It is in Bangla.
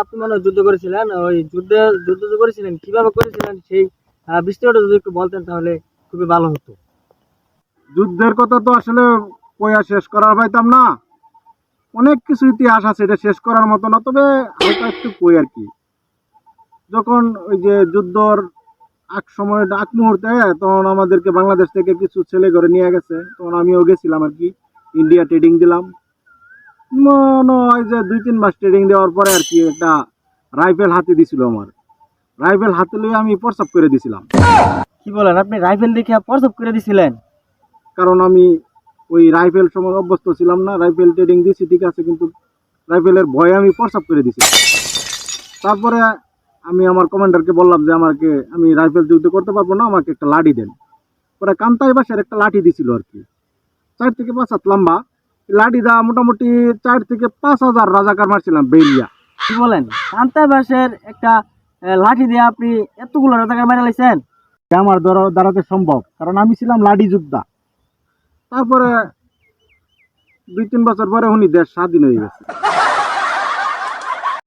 আপনি মনে হয় যুদ্ধ করেছিলেন, ওই যুদ্ধ যে করেছিলেন কিভাবে করেছিলেন সেই বিস্তারিত যদি একটু বলতেন তাহলে খুবই ভালো হতো। যুদ্ধের কথা তো আসলে কইয়া শেষ করার পাইতাম না। অনেক কিছু ইতিহাস আছে, এটা শেষ করার মতো না, তবে হালকা একটু কই আর কি। যখন ওই যে যুদ্ধর আগ মুহূর্তে, তখন আমাদেরকে বাংলাদেশ থেকে কিছু ছেলে ঘরে নিয়ে গেছে, তখন আমিও গেছিলাম আর কি। ইন্ডিয়া ট্রেডিং দিলাম, মনে হয় যে 2-3 মাস ট্রেডিং দেওয়ার পরে আর কি একটা রাইফেল হাতে দিছিল আমার। রাইফেল হাতে লইয়ে আমি প্রস্তাব করে দিছিলাম। কি বলেন, আপনি রাইফেল দেখে প্রসব করে দিছিলেন? কারণ আমি ওই রাইফেল সময় অভ্যস্ত ছিলাম না, রাইফেল ট্রেডিং দিছি ঠিক আছে, কিন্তু রাইফেলের ভয়ে আমি প্রস্তাব করে দিছিলাম। তারপরে আমি আমার কমান্ডারকে বললাম যে আমি রাইফেল যুদ্ধ করতে পারবো না, আমাকে একটা লাঠি দেন। পরে কান্তাই বাসের একটা লাঠি দিছিল আর কি, 4 থেকে 5 হাত লম্বা। লাঠি দা মোটামুটি 4 থেকে 5 হাজার রাজাকার মারছিলাম বেরিয়া। কি বলেন, কান্তাই বাসের একটা লাঠি দিয়ে আপনি এতগুলো রাজাকার মেরে লাইছেন? আমার দ্বারাতে সম্ভব, কারণ আমি ছিলাম লাঠি যোদ্ধা। তারপরে 2-3 বছর পরে উনি দেশ স্বাধীন হয়ে গেছে।